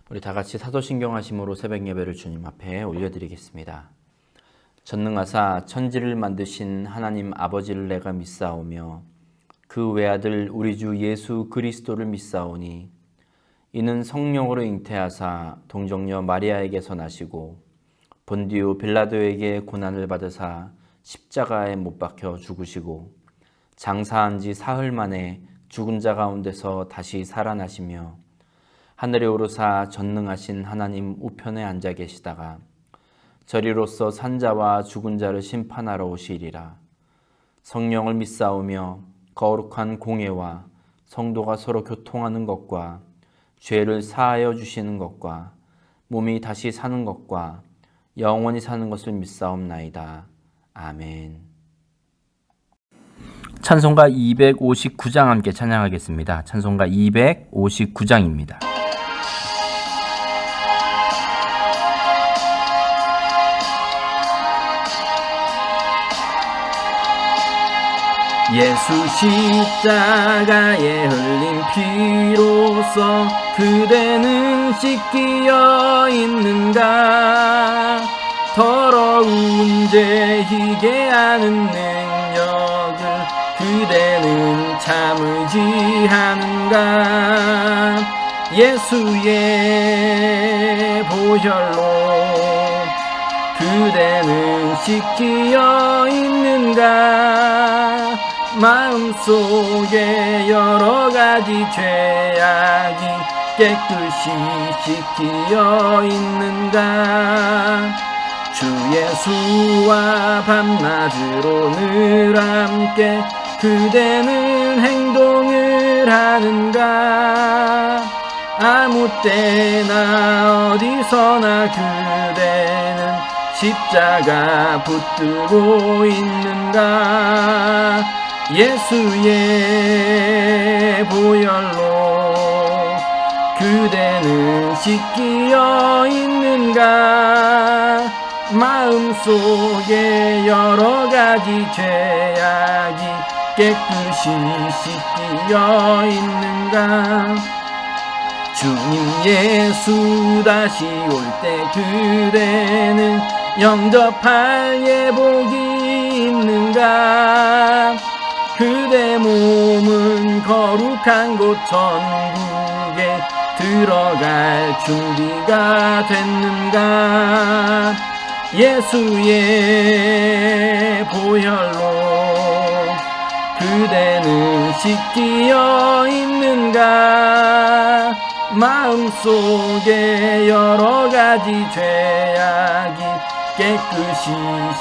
우리 다 같이 사도신경 하심으로 새벽 예배를 주님 앞에 올려드리겠습니다. 전능하사 천지를 만드신 하나님 아버지를 내가 믿사오며 그 외아들 우리 주 예수 그리스도를 믿사오니 이는 성령으로 잉태하사 동정녀 마리아에게서 나시고 본디오 빌라도에게 고난을 받으사 십자가에 못 박혀 죽으시고 장사한 지 사흘 만에 죽은 자 가운데서 다시 살아나시며 하늘에 오르사 전능하신 하나님 우편에 앉아 계시다가 저리로서 산자와 죽은 자를 심판하러 오시리라. 성령을 믿사오며 거룩한 공예와 성도가 서로 교통하는 것과 죄를 사하여 주시는 것과 몸이 다시 사는 것과 영원히 사는 것을 믿사옵나이다. 아멘. 찬송가 259장 함께 찬양하겠습니다. 찬송가 259장입니다. 예수 십자가에 흘린 피로써 그대는 씻기어 있는가? 더러운 죄 희게 하는 능력을 그대는 참으지 하는가? 예수의 보혈로 그대는 씻기어 있는가? 마음속에 여러가지 죄악이 깨끗이 씻기어 있는가? 주 예수와 밤낮으로 늘 함께 그대는 행동을 하는가? 아무 때나 어디서나 그대는 십자가 붙들고 있는가? 예수의 보혈로 그대는 씻기어 있는가? 마음속에 여러가지 죄악이 깨끗이 씻기어 있는가? 주님 예수 다시 올 때 그대는 영접할 예복이 있는가? 그대 몸은 거룩한 곳 천국에 들어갈 준비가 됐는가? 예수의 보혈로 그대는 씻기어 있는가? 마음속에 여러가지 죄악이 깨끗이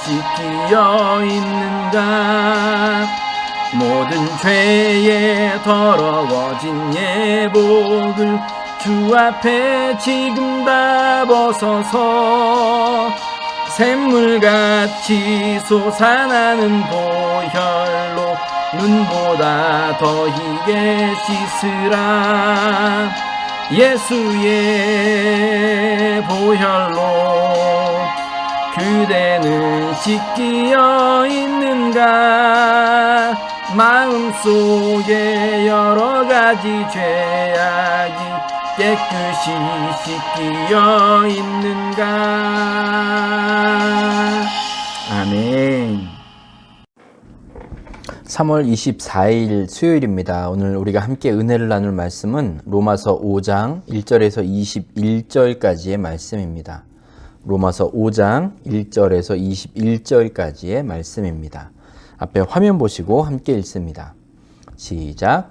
씻기어 있는가? 모든 죄에 더러워진 예복을 주 앞에 지금 다 벗어서 샘물같이 솟아나는 보혈로 눈보다 더 희게 씻으라. 예수의 보혈로 그대는 씻기어 있는가? 마음속에 여러가지 죄악이 깨끗이 씻기어 있는가? 아멘. 3월 24일 수요일입니다. 오늘 우리가 함께 은혜를 나눌 말씀은 로마서 5장 1절에서 21절까지의 말씀입니다. 로마서 5장 1절에서 21절까지의 말씀입니다. 앞에 화면 보시고 함께 읽습니다. 시작.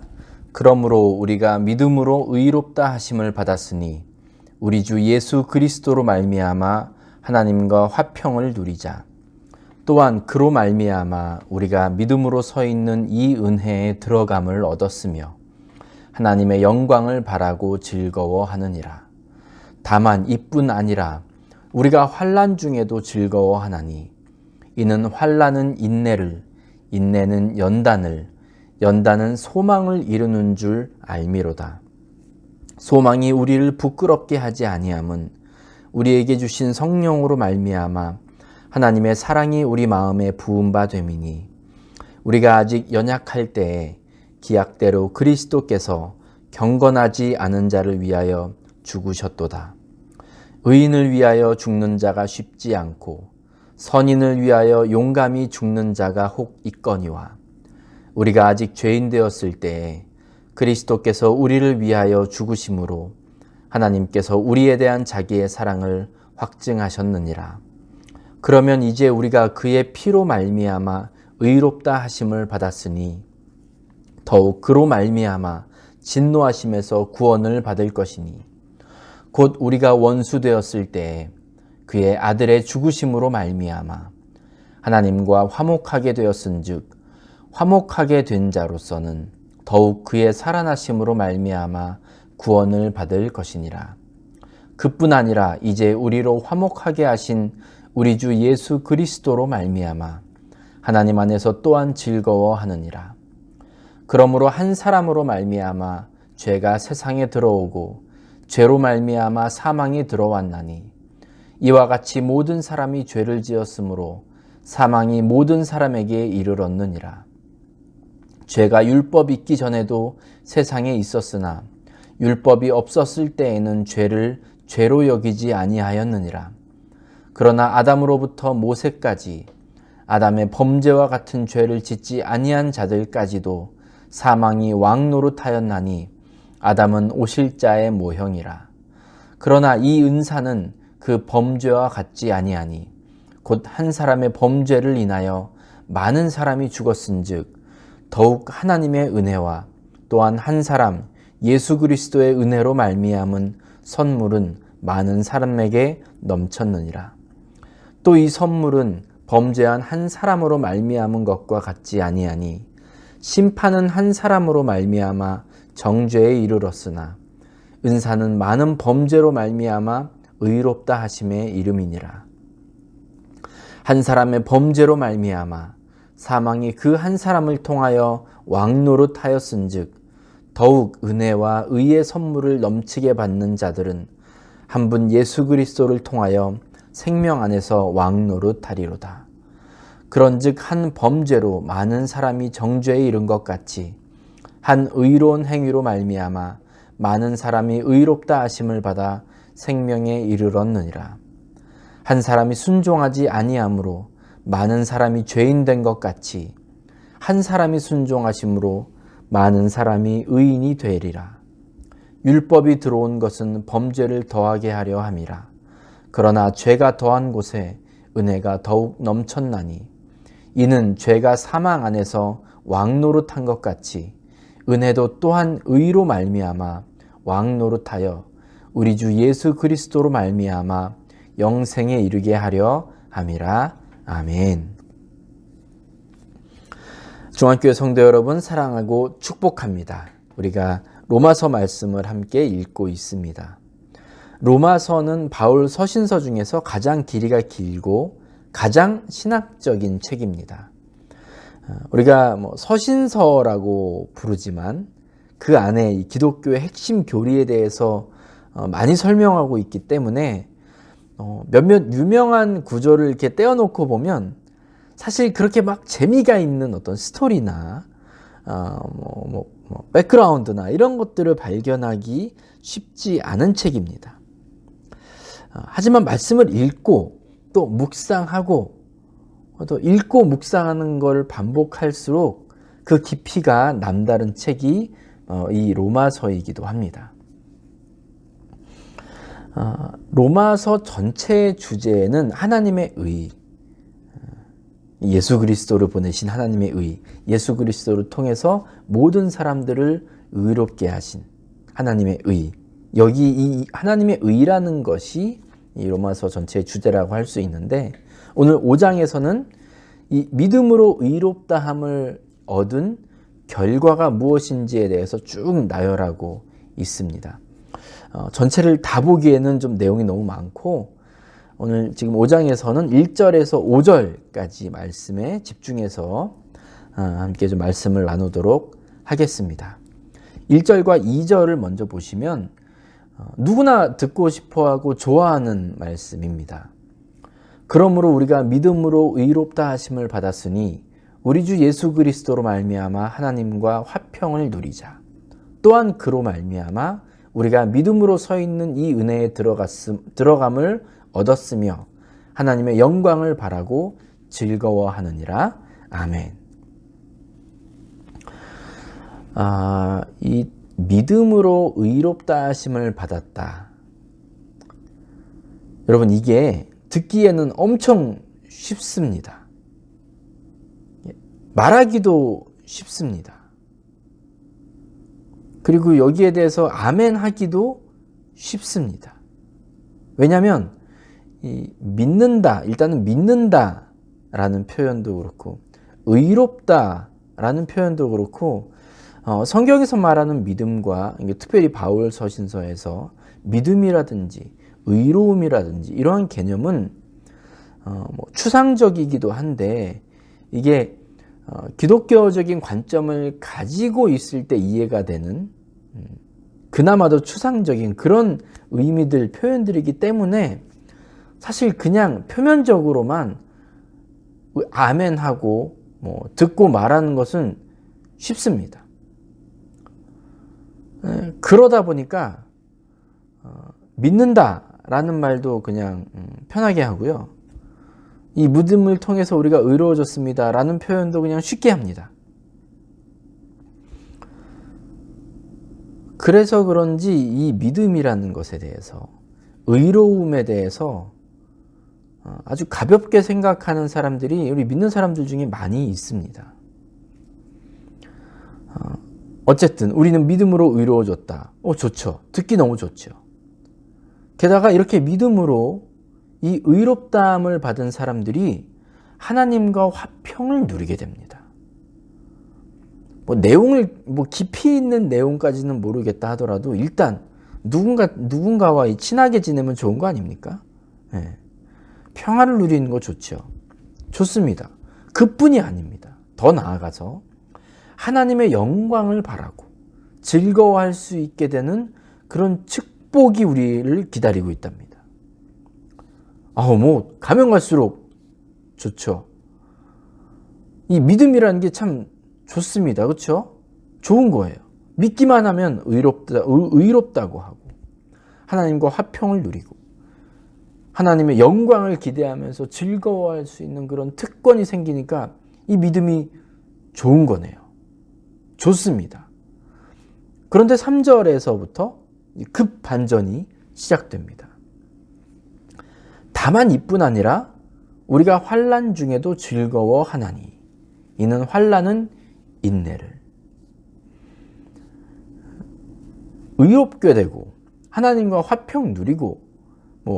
그러므로 우리가 믿음으로 의롭다 하심을 받았으니 우리 주 예수 그리스도로 말미암아 하나님과 화평을 누리자. 또한 그로 말미암아 우리가 믿음으로 서 있는 이 은혜에 들어감을 얻었으며 하나님의 영광을 바라고 즐거워하느니라. 다만 이뿐 아니라 우리가 환난 중에도 즐거워하나니 이는 환난은 인내를, 인내는 연단을, 연단은 소망을 이루는 줄 알미로다. 소망이 우리를 부끄럽게 하지 아니함은 우리에게 주신 성령으로 말미암아 하나님의 사랑이 우리 마음에 부은 바 됨이니 우리가 아직 연약할 때에 기약대로 그리스도께서 경건하지 않은 자를 위하여 죽으셨도다. 의인을 위하여 죽는 자가 쉽지 않고 선인을 위하여 용감히 죽는 자가 혹 있거니와 우리가 아직 죄인 되었을 때에 그리스도께서 우리를 위하여 죽으심으로 하나님께서 우리에 대한 자기의 사랑을 확증하셨느니라. 그러면 이제 우리가 그의 피로 말미암아 의롭다 하심을 받았으니 더욱 그로 말미암아 진노하심에서 구원을 받을 것이니 곧 우리가 원수 되었을 때에 그의 아들의 죽으심으로 말미암아 하나님과 화목하게 되었은즉 화목하게 된 자로서는 더욱 그의 살아나심으로 말미암아 구원을 받을 것이니라. 그뿐 아니라 이제 우리로 화목하게 하신 우리 주 예수 그리스도로 말미암아 하나님 안에서 또한 즐거워하느니라. 그러므로 한 사람으로 말미암아 죄가 세상에 들어오고 죄로 말미암아 사망이 들어왔나니 이와 같이 모든 사람이 죄를 지었으므로 사망이 모든 사람에게 이르렀느니라. 죄가 율법 있기 전에도 세상에 있었으나 율법이 없었을 때에는 죄를 죄로 여기지 아니하였느니라. 그러나 아담으로부터 모세까지 아담의 범죄와 같은 죄를 짓지 아니한 자들까지도 사망이 왕노릇하였나니 아담은 오실자의 모형이라. 그러나 이 은사는 그 범죄와 같지 아니하니 곧 한 사람의 범죄를 인하여 많은 사람이 죽었은즉 더욱 하나님의 은혜와 또한 한 사람 예수 그리스도의 은혜로 말미암은 선물은 많은 사람에게 넘쳤느니라. 또 이 선물은 범죄한 한 사람으로 말미암은 것과 같지 아니하니 심판은 한 사람으로 말미암아 정죄에 이르렀으나 은사는 많은 범죄로 말미암아 의롭다 하심의 이름이니라. 한 사람의 범죄로 말미암아 사망이 그 한 사람을 통하여 왕노릇하였은즉 더욱 은혜와 의의 선물을 넘치게 받는 자들은 한 분 예수 그리스도를 통하여 생명 안에서 왕노릇하리로다. 그런즉 한 범죄로 많은 사람이 정죄에 이른 것 같이 한 의로운 행위로 말미암아 많은 사람이 의롭다 하심을 받아 생명에 이르렀느니라. 한 사람이 순종하지 아니함으로 많은 사람이 죄인 된 것 같이 한 사람이 순종하심으로 많은 사람이 의인이 되리라. 율법이 들어온 것은 범죄를 더하게 하려 함이라. 그러나 죄가 더한 곳에 은혜가 더욱 넘쳤나니 이는 죄가 사망 안에서 왕노릇한 것 같이 은혜도 또한 의로 말미암아 왕노릇하여 우리 주 예수 그리스도로 말미암아 영생에 이르게 하려 함이라. 아멘. 중앙교회 성도 여러분 사랑하고 축복합니다. 우리가 로마서 말씀을 함께 읽고 있습니다. 로마서는 바울 서신서 중에서 가장 길이가 길고 가장 신학적인 책입니다. 우리가 서신서라고 부르지만 그 안에 이 기독교의 핵심 교리에 대해서 많이 설명하고 있기 때문에 몇몇 유명한 구절을 이렇게 떼어놓고 보면 사실 그렇게 막 재미가 있는 어떤 스토리나 백그라운드나 이런 것들을 발견하기 쉽지 않은 책입니다. 하지만 말씀을 읽고 또 묵상하고 또 읽고 묵상하는 걸 반복할수록 그 깊이가 남다른 책이 이 로마서이기도 합니다. 로마서 전체의 주제는 하나님의 의, 예수 그리스도를 보내신 하나님의 의, 예수 그리스도를 통해서 모든 사람들을 의롭게 하신 하나님의 의, 여기 이 하나님의 의라는 것이 이 로마서 전체의 주제라고 할 수 있는데 오늘 5장에서는 이 믿음으로 의롭다함을 얻은 결과가 무엇인지에 대해서 쭉 나열하고 있습니다. 전체를 다 보기에는 좀 내용이 너무 많고 오늘 지금 5장에서는 1절에서 5절까지 말씀에 집중해서 함께 좀 말씀을 나누도록 하겠습니다. 1절과 2절을 먼저 보시면 누구나 듣고 싶어하고 좋아하는 말씀입니다. 그러므로 우리가 믿음으로 의롭다 하심을 받았으니 우리 주 예수 그리스도로 말미암아 하나님과 화평을 누리자. 또한 그로 말미암아 우리가 믿음으로 서 있는 이 은혜에 들어감을 얻었으며 하나님의 영광을 바라고 즐거워하느니라. 아멘. 이 믿음으로 의롭다 하심을 받았다. 여러분, 이게 듣기에는 엄청 쉽습니다. 말하기도 쉽습니다. 그리고 여기에 대해서 아멘 하기도 쉽습니다. 왜냐하면 믿는다, 일단은 믿는다라는 표현도 그렇고 의롭다라는 표현도 그렇고 성경에서 말하는 믿음과 특별히 바울 서신서에서 믿음이라든지 의로움이라든지 이러한 개념은 추상적이기도 한데 이게 기독교적인 관점을 가지고 있을 때 이해가 되는 그나마도 추상적인 그런 의미들, 표현들이기 때문에 사실 그냥 표면적으로만 아멘하고 듣고 말하는 것은 쉽습니다. 그러다 보니까 믿는다라는 말도 그냥 편하게 하고요. 이 믿음을 통해서 우리가 의로워졌습니다 라는 표현도 그냥 쉽게 합니다. 그래서 그런지 이 믿음이라는 것에 대해서, 의로움에 대해서 아주 가볍게 생각하는 사람들이 우리 믿는 사람들 중에 많이 있습니다. 어쨌든 우리는 믿음으로 의로워졌다. 좋죠. 듣기 너무 좋죠. 게다가 이렇게 믿음으로 이 의롭다함을 받은 사람들이 하나님과 화평을 누리게 됩니다. 내용을 깊이 있는 내용까지는 모르겠다 하더라도 일단 누군가와 친하게 지내면 좋은 거 아닙니까? 네. 평화를 누리는 거 좋죠. 좋습니다. 그뿐이 아닙니다. 더 나아가서 하나님의 영광을 바라고 즐거워할 수 있게 되는 그런 축복이 우리를 기다리고 있답니다. 가면 갈수록 좋죠. 이 믿음이라는 게 참 좋습니다. 그렇죠? 좋은 거예요. 믿기만 하면 의롭다고 하고 하나님과 화평을 누리고 하나님의 영광을 기대하면서 즐거워할 수 있는 그런 특권이 생기니까 이 믿음이 좋은 거네요. 좋습니다. 그런데 3절에서부터 급 반전이 시작됩니다. 다만 이뿐 아니라 우리가 환난 중에도 즐거워하나니 이는 환난은 인내를. 의롭게 되고 하나님과 화평 누리고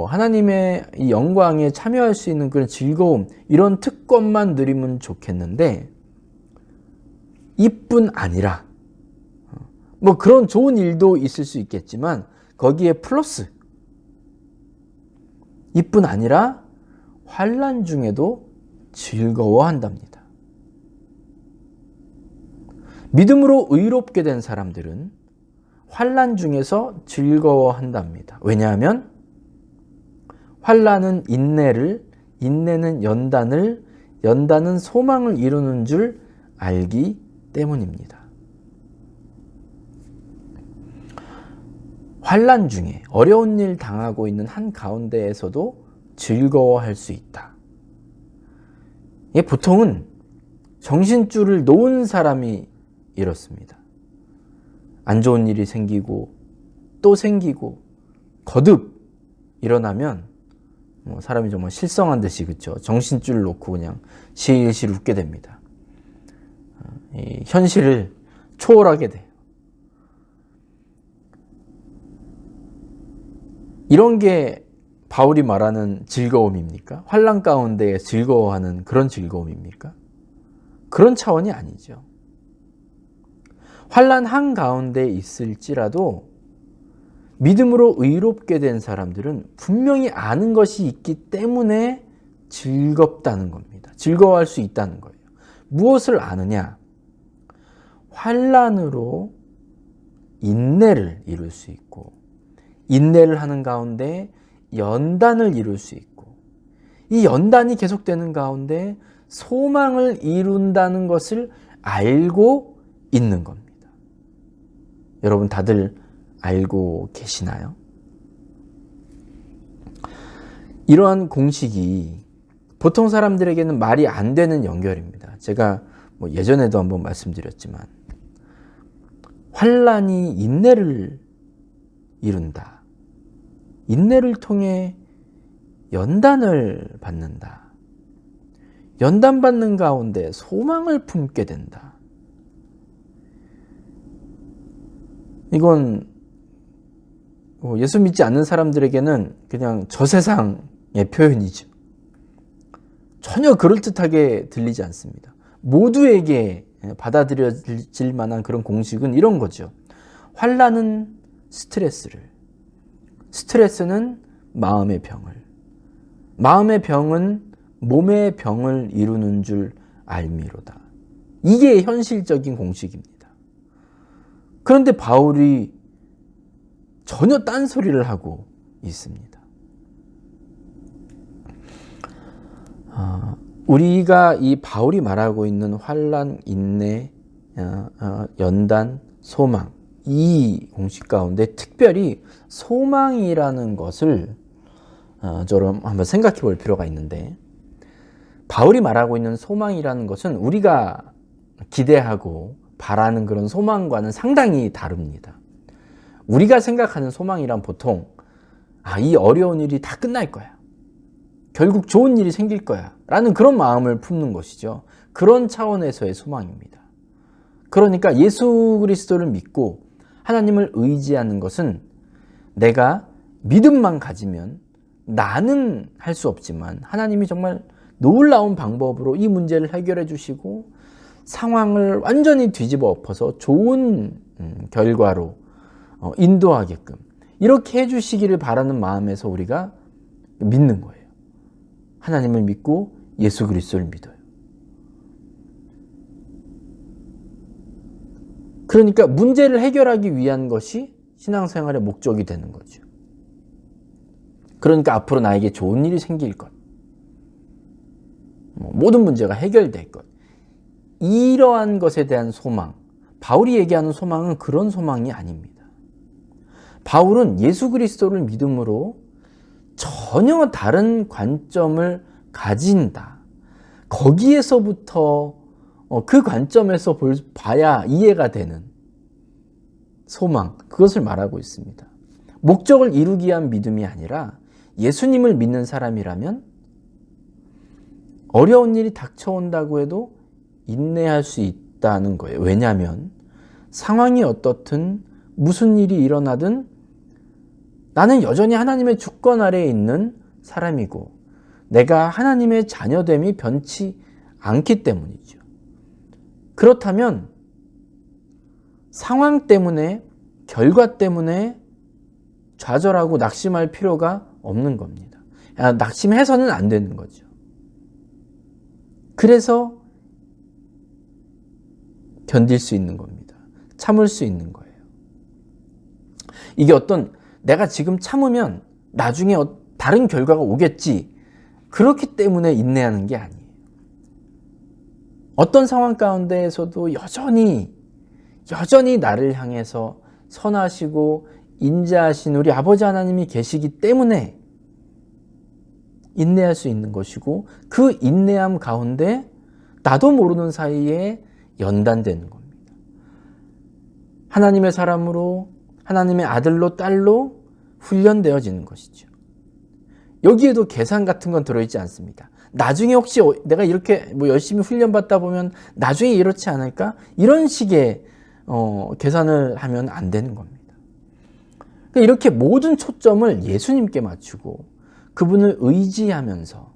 하나님의 이 영광에 참여할 수 있는 그런 즐거움, 이런 특권만 누리면 좋겠는데 이뿐 아니라 그런 좋은 일도 있을 수 있겠지만 거기에 플러스 이뿐 아니라 환난 중에도 즐거워한답니다. 믿음으로 의롭게 된 사람들은 환난 중에서 즐거워한답니다. 왜냐하면 환난은 인내를, 인내는 연단을, 연단은 소망을 이루는 줄 알기 때문입니다. 환난 중에 어려운 일 당하고 있는 한 가운데에서도 즐거워할 수 있다. 보통은 정신줄을 놓은 사람이 이렇습니다. 안 좋은 일이 생기고 또 생기고 거듭 일어나면 사람이 정말 실성한 듯이, 그렇죠? 정신줄을 놓고 그냥 실실 웃게 됩니다. 이 현실을 초월하게 돼요. 이런 게 바울이 말하는 즐거움입니까? 환난 가운데 즐거워하는 그런 즐거움입니까? 그런 차원이 아니죠. 환난 한가운데 있을지라도 믿음으로 의롭게 된 사람들은 분명히 아는 것이 있기 때문에 즐겁다는 겁니다. 즐거워할 수 있다는 거예요. 무엇을 아느냐? 환난으로 인내를 이룰 수 있고, 인내를 하는 가운데 연단을 이룰 수 있고, 이 연단이 계속되는 가운데 소망을 이룬다는 것을 알고 있는 겁니다. 여러분 다들 알고 계시나요? 이러한 공식이 보통 사람들에게는 말이 안 되는 연결입니다. 제가 예전에도 한번 말씀드렸지만 환난이 인내를 이룬다. 인내를 통해 연단을 받는다. 연단받는 가운데 소망을 품게 된다. 이건 예수 믿지 않는 사람들에게는 그냥 저 세상의 표현이죠. 전혀 그럴듯하게 들리지 않습니다. 모두에게 받아들여질 만한 그런 공식은 이런 거죠. 환난은 스트레스는 마음의 병을, 마음의 병은 몸의 병을 이루는 줄 알미로다. 이게 현실적인 공식입니다. 그런데 바울이 전혀 딴소리를 하고 있습니다. 우리가 이 바울이 말하고 있는 환난, 인내, 연단, 소망, 이 공식 가운데 특별히 소망이라는 것을 좀 한번 생각해 볼 필요가 있는데, 바울이 말하고 있는 소망이라는 것은 우리가 기대하고 바라는 그런 소망과는 상당히 다릅니다. 우리가 생각하는 소망이란 보통 이 어려운 일이 다 끝날 거야, 결국 좋은 일이 생길 거야 라는 그런 마음을 품는 것이죠. 그런 차원에서의 소망입니다. 그러니까 예수 그리스도를 믿고 하나님을 의지하는 것은 내가 믿음만 가지면, 나는 할 수 없지만 하나님이 정말 놀라운 방법으로 이 문제를 해결해 주시고 상황을 완전히 뒤집어 엎어서 좋은 결과로 인도하게끔 이렇게 해주시기를 바라는 마음에서 우리가 믿는 거예요. 하나님을 믿고 예수 그리스도를 믿어요. 그러니까 문제를 해결하기 위한 것이 신앙생활의 목적이 되는 거죠. 그러니까 앞으로 나에게 좋은 일이 생길 것, 모든 문제가 해결될 것, 이러한 것에 대한 소망, 바울이 얘기하는 소망은 그런 소망이 아닙니다. 바울은 예수 그리스도를 믿음으로 전혀 다른 관점을 가진다. 거기에서부터 그 관점에서 봐야 이해가 되는 소망, 그것을 말하고 있습니다. 목적을 이루기 위한 믿음이 아니라 예수님을 믿는 사람이라면 어려운 일이 닥쳐온다고 해도 인내할 수 있다는 거예요. 왜냐하면 상황이 어떻든 무슨 일이 일어나든 나는 여전히 하나님의 주권 아래에 있는 사람이고 내가 하나님의 자녀됨이 변치 않기 때문이죠. 그렇다면 상황 때문에, 결과 때문에 좌절하고 낙심할 필요가 없는 겁니다. 낙심해서는 안 되는 거죠. 그래서 견딜 수 있는 겁니다. 참을 수 있는 거예요. 이게 내가 지금 참으면 나중에 다른 결과가 오겠지, 그렇기 때문에 인내하는 게 아니에요. 어떤 상황 가운데에서도 여전히 나를 향해서 선하시고 인자하신 우리 아버지 하나님이 계시기 때문에 인내할 수 있는 것이고, 그 인내함 가운데 나도 모르는 사이에 연단되는 겁니다. 하나님의 사람으로, 하나님의 아들로, 딸로 훈련되어지는 것이죠. 여기에도 계산 같은 건 들어있지 않습니다. 나중에 혹시 내가 이렇게 열심히 훈련받다 보면 나중에 이렇지 않을까? 이런 식의 계산을 하면 안 되는 겁니다. 그러니까 이렇게 모든 초점을 예수님께 맞추고 그분을 의지하면서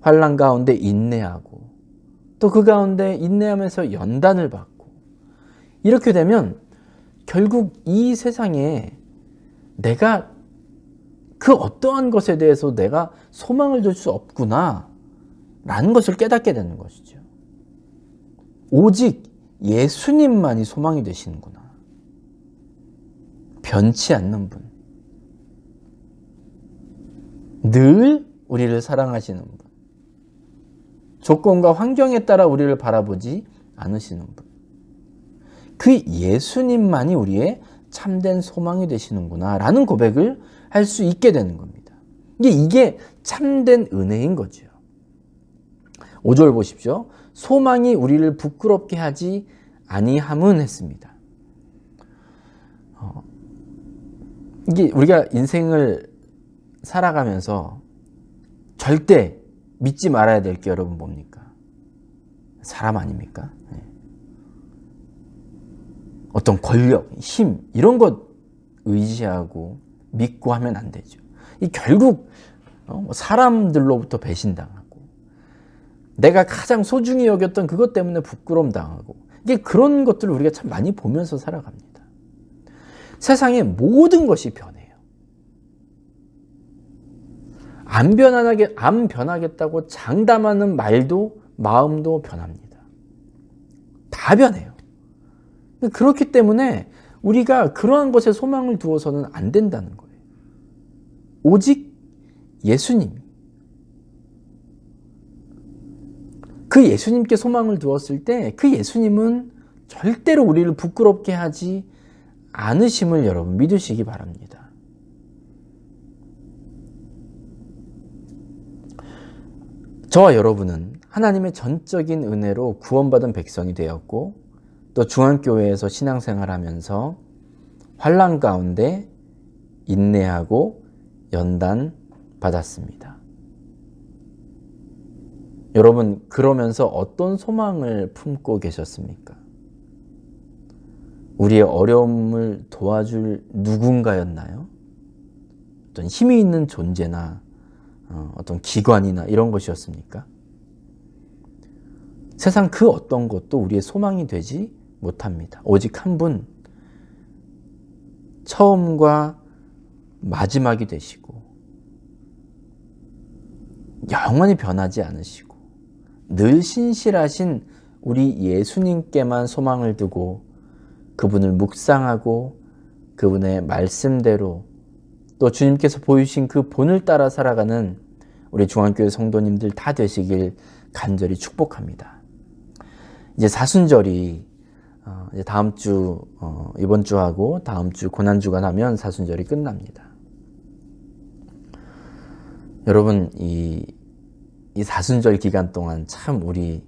환난 가운데 인내하고 또 그 가운데 인내하면서 연단을 받고, 이렇게 되면 결국 이 세상에 내가 그 어떠한 것에 대해서 내가 소망을 둘 수 없구나 라는 것을 깨닫게 되는 것이죠. 오직 예수님만이 소망이 되시는구나. 변치 않는 분, 늘 우리를 사랑하시는 분, 조건과 환경에 따라 우리를 바라보지 않으시는 분, 그 예수님만이 우리의 참된 소망이 되시는구나 라는 고백을 할 수 있게 되는 겁니다. 이게 참된 은혜인 거죠. 5절 보십시오. 소망이 우리를 부끄럽게 하지 아니함은 했습니다. 이게 우리가 인생을 살아가면서 절대 믿지 말아야 될 게 여러분 뭡니까? 사람 아닙니까? 어떤 권력, 힘 이런 것 의지하고 믿고 하면 안 되죠. 결국 사람들로부터 배신당하고 내가 가장 소중히 여겼던 그것 때문에 부끄러움 당하고 그런 것들을 우리가 참 많이 보면서 살아갑니다. 세상의 모든 것이 변해요. 안 변하겠다고 장담하는 말도 마음도 변합니다. 다 변해요. 그렇기 때문에 우리가 그러한 것에 소망을 두어서는 안 된다는 거예요. 오직 예수님. 그 예수님께 소망을 두었을 때 그 예수님은 절대로 우리를 부끄럽게 하지 않으심을 여러분 믿으시기 바랍니다. 저와 여러분은 하나님의 전적인 은혜로 구원받은 백성이 되었고 또 중앙교회에서 신앙생활하면서 환난 가운데 인내하고 연단 받았습니다. 여러분 그러면서 어떤 소망을 품고 계셨습니까? 우리의 어려움을 도와줄 누군가였나요? 어떤 힘이 있는 존재나 어떤 기관이나 이런 것이었습니까? 세상 그 어떤 것도 우리의 소망이 되지 못합니다. 오직 한 분, 처음과 마지막이 되시고 영원히 변하지 않으시고 늘 신실하신 우리 예수님께만 소망을 두고 그분을 묵상하고 그분의 말씀대로 또 주님께서 보이신 그 본을 따라 살아가는 우리 중앙교회 성도님들 다 되시길 간절히 축복합니다. 이제 사순절이 이제 다음 주 이번 주하고 다음 주 고난주가 나면 사순절이 끝납니다. 여러분 이 사순절 기간 동안 참 우리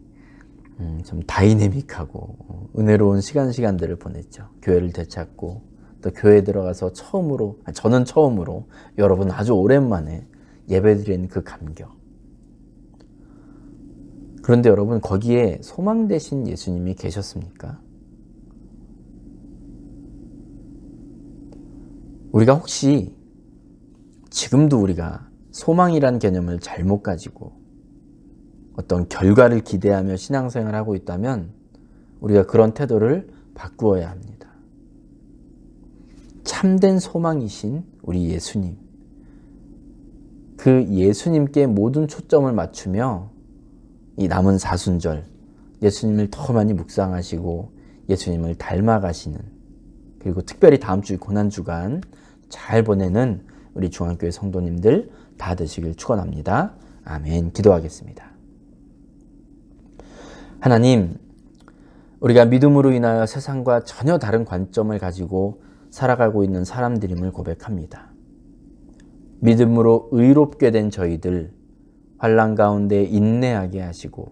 좀 다이내믹하고 은혜로운 시간들을 보냈죠. 교회를 되찾고 또 교회에 들어가서 저는 처음으로 여러분 아주 오랜만에 예배드리는 그 감격. 그런데 여러분 거기에 소망 되신 예수님이 계셨습니까? 우리가 혹시 지금도 우리가 소망이란 개념을 잘못 가지고 어떤 결과를 기대하며 신앙생활을 하고 있다면 우리가 그런 태도를 바꾸어야 합니다. 참된 소망이신 우리 예수님, 그 예수님께 모든 초점을 맞추며 이 남은 사순절 예수님을 더 많이 묵상하시고 예수님을 닮아가시는, 그리고 특별히 다음 주 고난주간 잘 보내는 우리 중앙교회 성도님들 다 되시길 축원합니다. 아멘. 기도하겠습니다. 하나님, 우리가 믿음으로 인하여 세상과 전혀 다른 관점을 가지고 살아가고 있는 사람들임을 고백합니다. 믿음으로 의롭게 된 저희들 환난 가운데 인내하게 하시고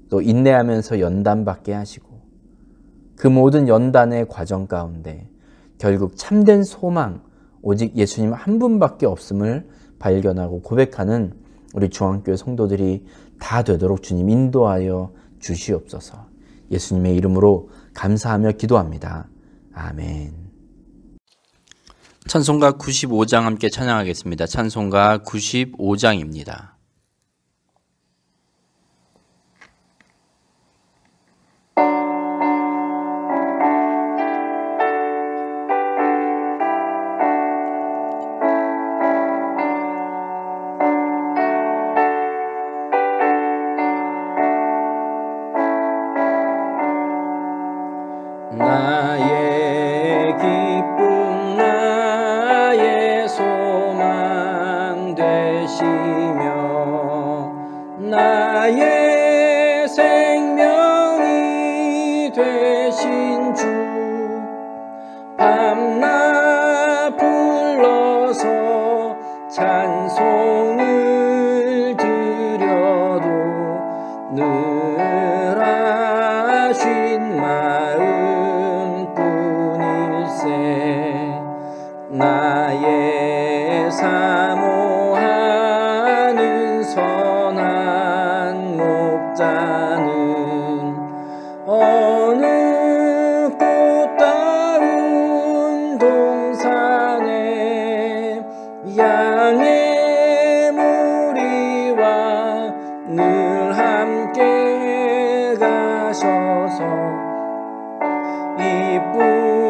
또 인내하면서 연단받게 하시고 그 모든 연단의 과정 가운데 결국 참된 소망 오직 예수님 한 분밖에 없음을 발견하고 고백하는 우리 중앙교회 성도들이 다 되도록 주님 인도하여 주시옵소서. 예수님의 이름으로 감사하며 기도합니다. 아멘. 찬송가 95장 함께 찬양하겠습니다. 찬송가 95장입니다. 나의 기쁨 나의 소망 되시며 나의 생명이 되신 주 밤낮 서서 찬송을 드려도 늘 아신 마음뿐일세. 나의 사모하는 선한 목자는 어느 꽃다운 동산에 양의 무리와 늘 함께 가셔서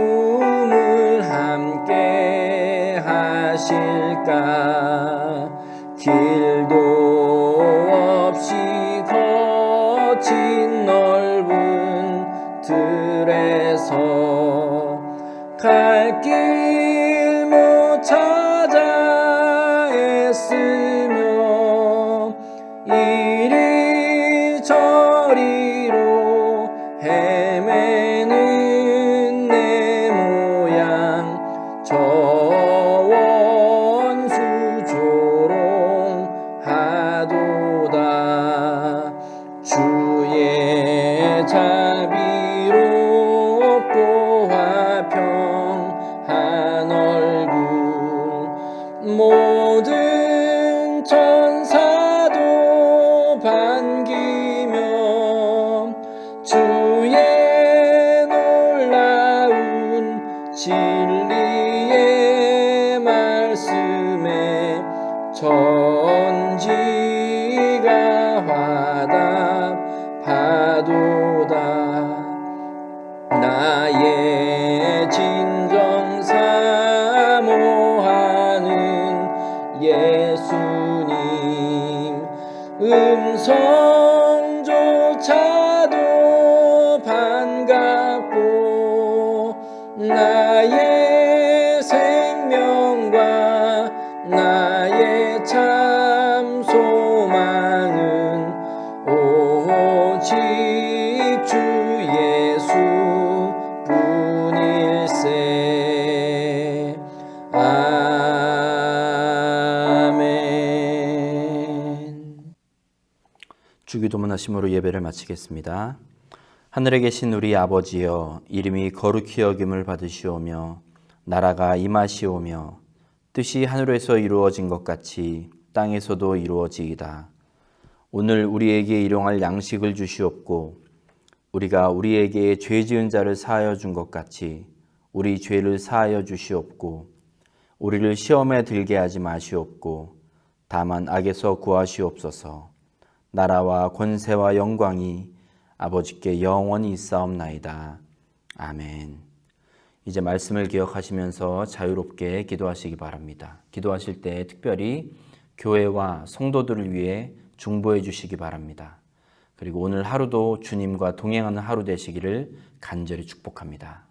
이쁨을 함께 하실까. 길도 없이 거친 넓은 들에서 갈 길 못 찾아 애쓰며 이리저리로 헤매는 내 모양 저 원수 조롱하도다. 주의 자비롭고 화평한 얼굴 모든 천사도 반기며 주의 놀라운 진리의 말씀에 천지가 화답하도다. 나의 진정 사모하는 예수님 음성조차도 반갑고 나의 생명과 나의 참 소망은 오직 주 예수 뿐일세. 아멘. 주기도문 하심으로 예배를 마치겠습니다. 하늘에 계신 우리 아버지여, 이름이 거룩히 여김을 받으시오며 나라가 임하시오며 뜻이 하늘에서 이루어진 것 같이 땅에서도 이루어지이다. 오늘 우리에게 일용할 양식을 주시옵고 우리가 우리에게 죄 지은 자를 사하여 준 것 같이 우리 죄를 사하여 주시옵고 우리를 시험에 들게 하지 마시옵고 다만 악에서 구하시옵소서. 나라와 권세와 영광이 아버지께 영원히 있사옵나이다. 아멘. 이제 말씀을 기억하시면서 자유롭게 기도하시기 바랍니다. 기도하실 때 특별히 교회와 성도들을 위해 중보해 주시기 바랍니다. 그리고 오늘 하루도 주님과 동행하는 하루 되시기를 간절히 축복합니다.